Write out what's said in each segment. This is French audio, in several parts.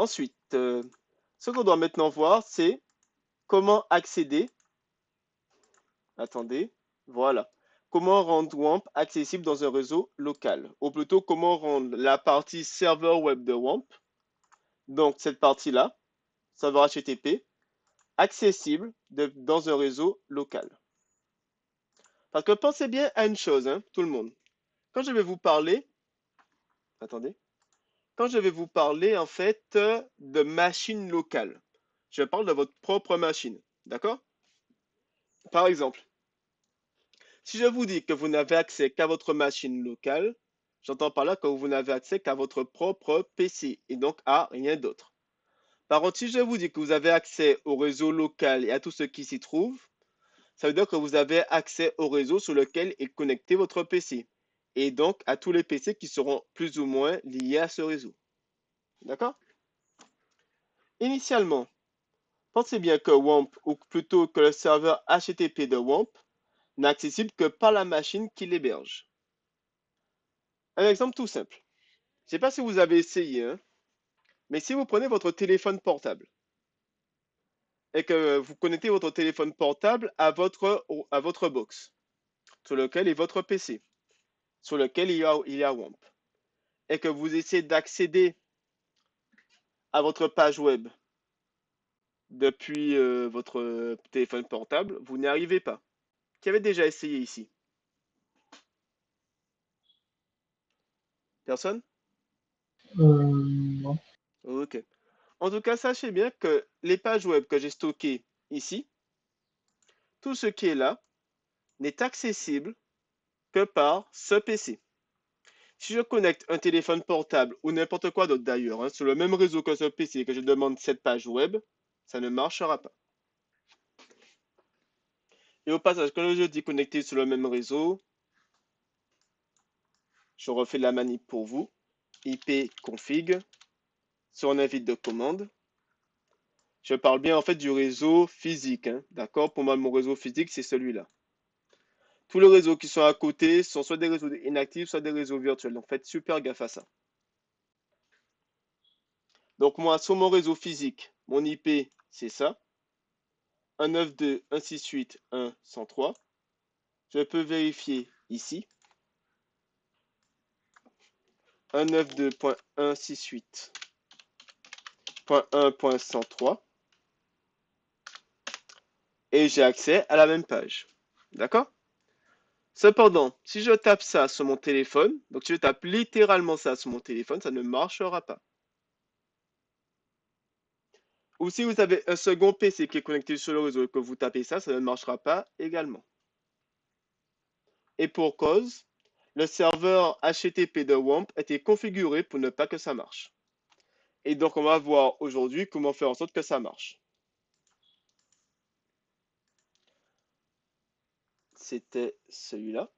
Ensuite, ce qu'on doit maintenant voir, c'est comment accéder. Attendez, voilà. Comment rendre WAMP accessible dans un réseau local, ou plutôt comment rendre la partie serveur web de WAMP, donc cette partie-là, serveur HTTP, accessible dans un réseau local. Parce que pensez bien à une chose, hein, tout le monde. Quand je vais vous parler, attendez, quand je vais vous parler en fait de machine locale, je parle de votre propre machine, d'accord? Par exemple, si je vous dis que vous n'avez accès qu'à votre machine locale, j'entends par là que vous n'avez accès qu'à votre propre PC et donc à rien d'autre. Par contre, si je vous dis que vous avez accès au réseau local et à tout ce qui s'y trouve, ça veut dire que vous avez accès au réseau sur lequel est connecté votre PC et donc à tous les PC qui seront plus ou moins liés à ce réseau. D'accord? Initialement, pensez bien que WAMP, ou plutôt que le serveur HTTP de WAMP, n'est accessible que par la machine qui l'héberge. Un exemple tout simple. Je ne sais pas si vous avez essayé, hein, mais si vous prenez votre téléphone portable et que vous connectez votre téléphone portable à votre box, sur lequel est votre PC, sur lequel il y a WAMP, et que vous essayez d'accéder à votre page web depuis votre téléphone portable, vous n'y arrivez pas. Qui avait déjà essayé ici? Personne? Non. Ok. En tout cas, sachez bien que les pages web que j'ai stockées ici, tout ce qui est là, n'est accessible que par ce PC. Si je connecte un téléphone portable ou n'importe quoi d'autre d'ailleurs, hein, sur le même réseau que ce PC et que je demande cette page web, ça ne marchera pas. Et au passage, quand je dis connecter sur le même réseau, je refais la manip pour vous. ipconfig sur un invite de commande. Je parle bien en fait du réseau physique, hein, d'accord? Pour moi, mon réseau physique, c'est celui-là. Tous les réseaux qui sont à côté sont soit des réseaux inactifs, soit des réseaux virtuels. Donc faites super gaffe à ça. Donc moi, sur mon réseau physique, mon IP, c'est ça. 192.168.1.103. Je peux vérifier ici. 192.168.1.103. Et j'ai accès à la même page. D'accord? Cependant, si je tape ça sur mon téléphone, donc si je tape littéralement ça sur mon téléphone, ça ne marchera pas. Ou si vous avez un second PC qui est connecté sur le réseau et que vous tapez ça, ça ne marchera pas également. Et pour cause, le serveur HTTP de WAMP était configuré pour ne pas que ça marche. Et donc, on va voir aujourd'hui comment faire en sorte que ça marche. C'était celui-là.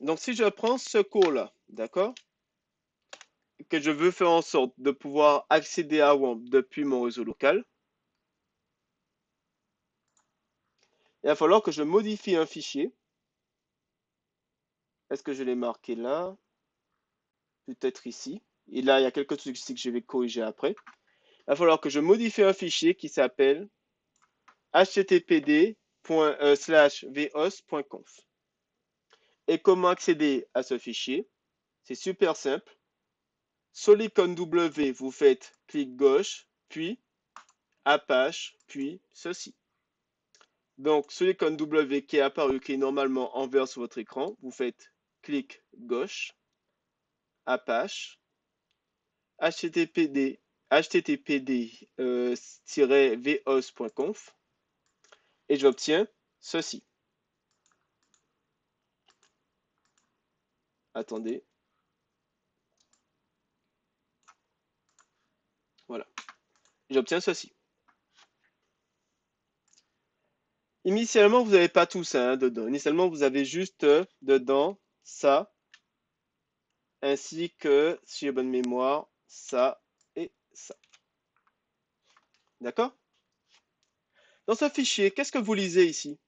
Donc, si je prends ce cours-là, d'accord, que je veux faire en sorte de pouvoir accéder à WAMP depuis mon réseau local, il va falloir que je modifie un fichier. Est-ce que je l'ai marqué là? Peut-être ici. Et là, il y a quelques trucs ici que je vais corriger après. Il va falloir que je modifie un fichier qui s'appelle httpd:/vos.conf. Et comment accéder à ce fichier? C'est super simple. Sur l'icône W, vous faites clic gauche, puis Apache, puis ceci. Donc, sur l'icône W qui est apparu, qui est normalement en vert sur votre écran, vous faites clic gauche, Apache, httpd-vos.conf et j'obtiens ceci. Attendez. Voilà. J'obtiens ceci. Initialement, vous n'avez pas tout ça hein, dedans. Initialement, vous avez juste dedans ça, ainsi que, si j'ai bonne mémoire, ça et ça. D'accord? Dans ce fichier, qu'est-ce que vous lisez ici?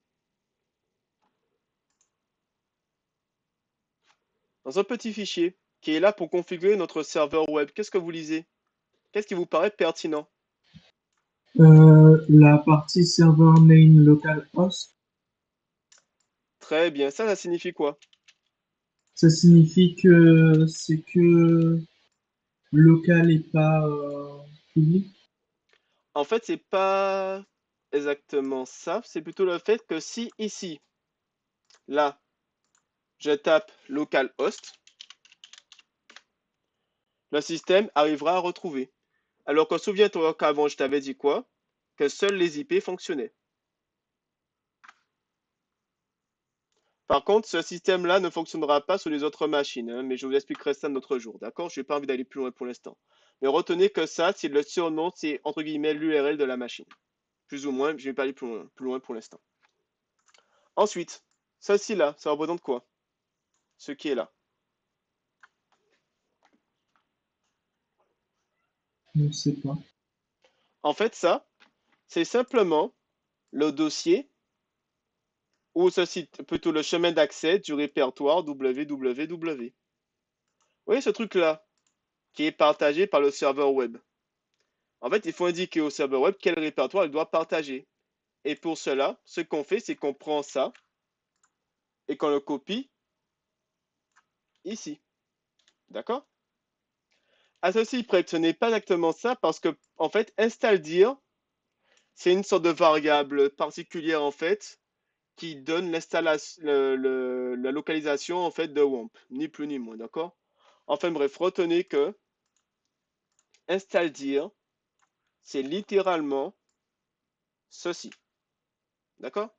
Dans un petit fichier qui est là pour configurer notre serveur web, qu'est-ce que vous lisez? Qu'est-ce qui vous paraît pertinent? La partie server name local host, Très bien. Ça signifie quoi? ça signifie que c'est que local et pas public. En fait, c'est pas exactement ça. C'est plutôt le fait que si ici, là, je tape localhost, le système arrivera à retrouver. Alors que souviens-toi qu'avant, je t'avais dit quoi? Que seuls les IP fonctionnaient. Par contre, ce système-là ne fonctionnera pas sur les autres machines, hein, mais je vous expliquerai ça un autre jour, d'accord? Je n'ai pas envie d'aller plus loin pour l'instant. Mais retenez que ça, c'est le surnom, c'est entre guillemets l'URL de la machine. Plus ou moins, je ne vais pas aller plus loin pour l'instant. Ensuite, ceci là, ça représente quoi? Ce qui est là. Je ne sais pas. En fait, ça, c'est simplement le dossier ou ceci, plutôt le chemin d'accès du répertoire www. Vous voyez ce truc-là qui est partagé par le serveur web. En fait, il faut indiquer au serveur web quel répertoire il doit partager. Et pour cela, ce qu'on fait, c'est qu'on prend ça et qu'on le copie ici. D'accord? À ceci près que ce n'est pas exactement ça parce que, en fait, install dir, c'est une sorte de variable particulière, en fait, qui donne l'installation, la localisation, en fait, de WAMP. Ni plus ni moins, d'accord? Enfin bref, retenez que install dir, c'est littéralement ceci. D'accord?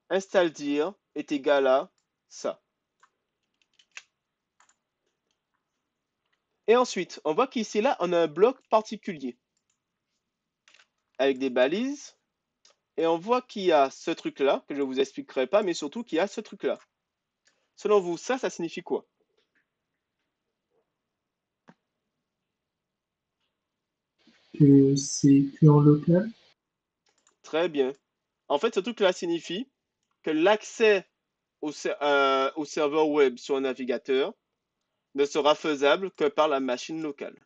Install dir est égal à ça. Et ensuite, on voit qu'ici, là, on a un bloc particulier avec des balises. Et on voit qu'il y a ce truc-là, que je ne vous expliquerai pas, mais surtout qu'il y a ce truc-là. Selon vous, ça signifie quoi? Que c'est que en local. Très bien. En fait, ce truc-là signifie que l'accès au serveur web sur un navigateur ne sera faisable que par la machine locale,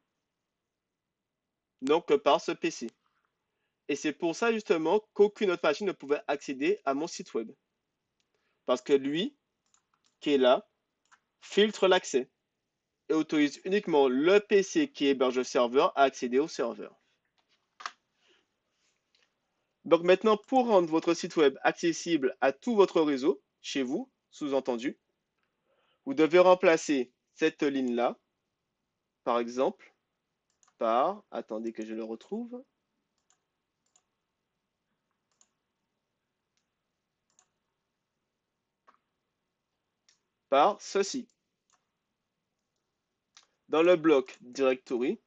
donc que par ce PC. Et c'est pour ça justement qu'aucune autre machine ne pouvait accéder à mon site web. Parce que lui, qui est là, filtre l'accès et autorise uniquement le PC qui héberge le serveur à accéder au serveur. Donc maintenant, pour rendre votre site web accessible à tout votre réseau, chez vous, sous-entendu, vous devez remplacer cette ligne-là, par exemple, par, attendez que je le retrouve, par ceci. Dans le bloc directory,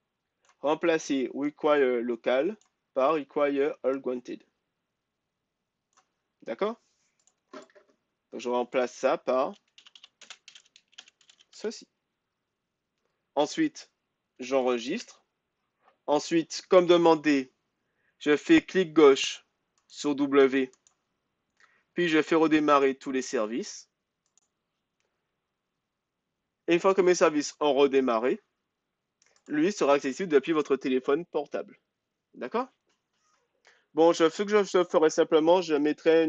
remplacez require local par require all granted. D'accord? Donc je remplace ça par ceci. Ensuite, j'enregistre. Ensuite, comme demandé, je fais clic gauche sur W, puis je fais redémarrer tous les services. Et une fois que mes services ont redémarré, lui sera accessible depuis votre téléphone portable. D'accord? Bon, ce que je ferai simplement, je mettrai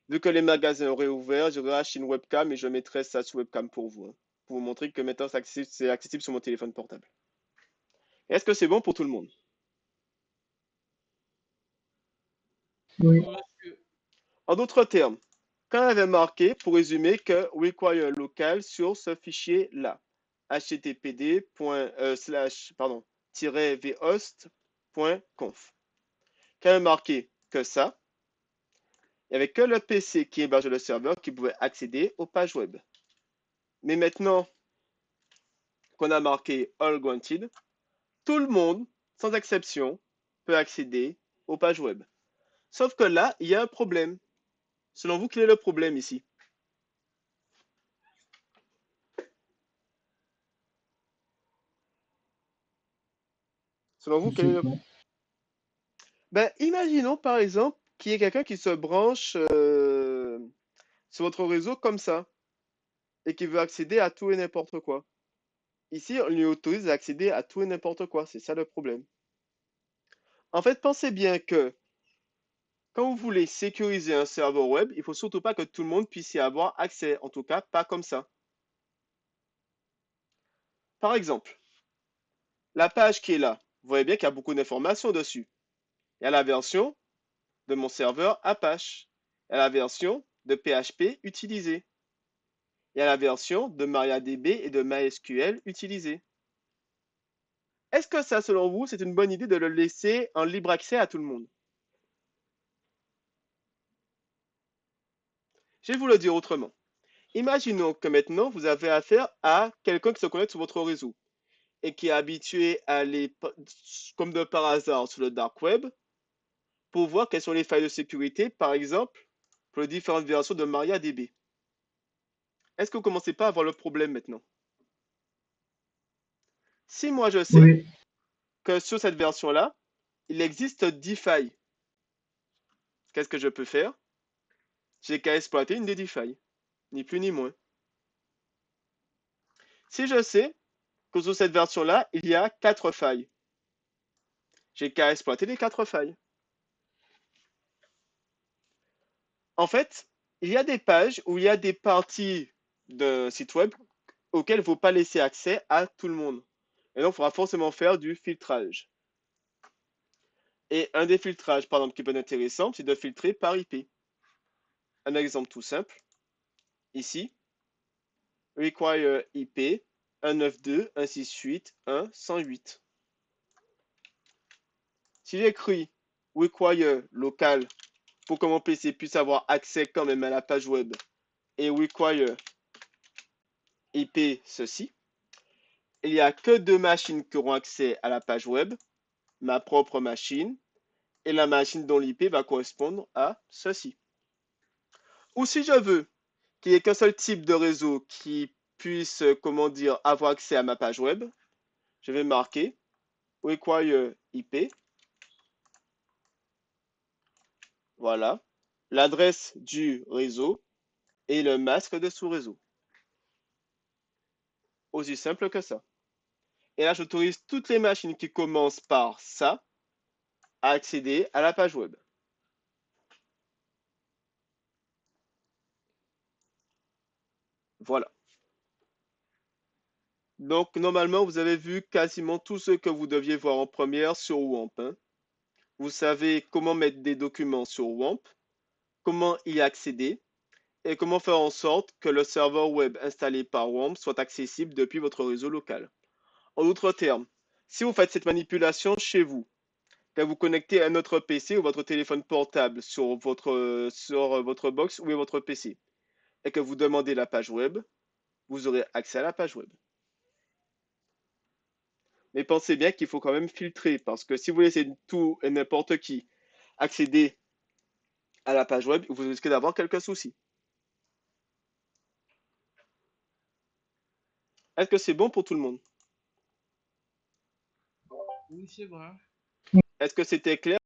vu que les magasins auraient ouvert, j'aurais acheté une webcam et je mettrai ça sur webcam pour vous, hein, pour vous montrer que maintenant c'est accessible sur mon téléphone portable. Est-ce que c'est bon pour tout le monde? Oui. En d'autres termes, quand on avait marqué, pour résumer, que require local sur ce fichier-là, httpd://vhost.conf. Quand on avait marqué que ça, il n'y avait que le PC qui hébergeait le serveur qui pouvait accéder aux pages web. Mais maintenant qu'on a marqué All Granted, tout le monde, sans exception, peut accéder aux pages web. Sauf que là, il y a un problème. Selon vous, quel est le problème ici? Selon Je vous, quel sais est le... pas. Ben, imaginons par exemple qu'il y ait quelqu'un qui se branche sur votre réseau comme ça et qui veut accéder à tout et n'importe quoi. Ici, on lui autorise à accéder à tout et n'importe quoi. C'est ça le problème. En fait, pensez bien que quand vous voulez sécuriser un serveur web, il ne faut surtout pas que tout le monde puisse y avoir accès. En tout cas, pas comme ça. Par exemple, la page qui est là, vous voyez bien qu'il y a beaucoup d'informations dessus. Il y a la version de mon serveur Apache. Il y a la version de PHP utilisée. Il y a la version de MariaDB et de MySQL utilisée. Est-ce que ça, selon vous, c'est une bonne idée de le laisser en libre accès à tout le monde? Je vais vous le dire autrement. Imaginons que maintenant, vous avez affaire à quelqu'un qui se connecte sur votre réseau et qui est habitué à aller, comme de par hasard, sur le dark web pour voir quelles sont les failles de sécurité, par exemple, pour les différentes versions de MariaDB. Est-ce que vous ne commencez pas à voir le problème maintenant? Si moi je sais Oui, que sur cette version-là, il existe 10 failles, qu'est-ce que je peux faire? J'ai qu'à exploiter une des 10 failles, ni plus ni moins. Si je sais que sur cette version-là, il y a 4 failles, j'ai qu'à exploiter les 4 failles. En fait, il y a des pages où il y a des parties d'un site web auxquelles il ne faut pas laisser accès à tout le monde. Et donc, il faudra forcément faire du filtrage. Et un des filtrages, par exemple, qui peut être intéressant, c'est de filtrer par IP. Un exemple tout simple, ici, require IP 192.168.1.108. Si j'écris require local pour que mon PC puisse avoir accès quand même à la page web et require IP ceci, il n'y a que deux machines qui auront accès à la page web, ma propre machine et la machine dont l'IP va correspondre à ceci. Ou si je veux qu'il n'y ait qu'un seul type de réseau qui puisse, comment dire, avoir accès à ma page web, je vais marquer require IP, voilà, l'adresse du réseau et le masque de sous-réseau. Aussi simple que ça. Et là, j'autorise toutes les machines qui commencent par ça à accéder à la page web. Voilà. Donc, normalement, vous avez vu quasiment tout ce que vous deviez voir en première sur WAMP, hein. Vous savez comment mettre des documents sur WAMP, comment y accéder et comment faire en sorte que le serveur web installé par WAMP soit accessible depuis votre réseau local. En d'autres termes, si vous faites cette manipulation chez vous, que vous connectez un autre PC ou votre téléphone portable sur votre box ou votre PC et que vous demandez la page web, vous aurez accès à la page web. Mais pensez bien qu'il faut quand même filtrer parce que si vous laissez tout et n'importe qui accéder à la page web, vous risquez d'avoir quelques soucis. Est-ce que c'est bon pour tout le monde? Oui, c'est bon. Est-ce que c'était clair?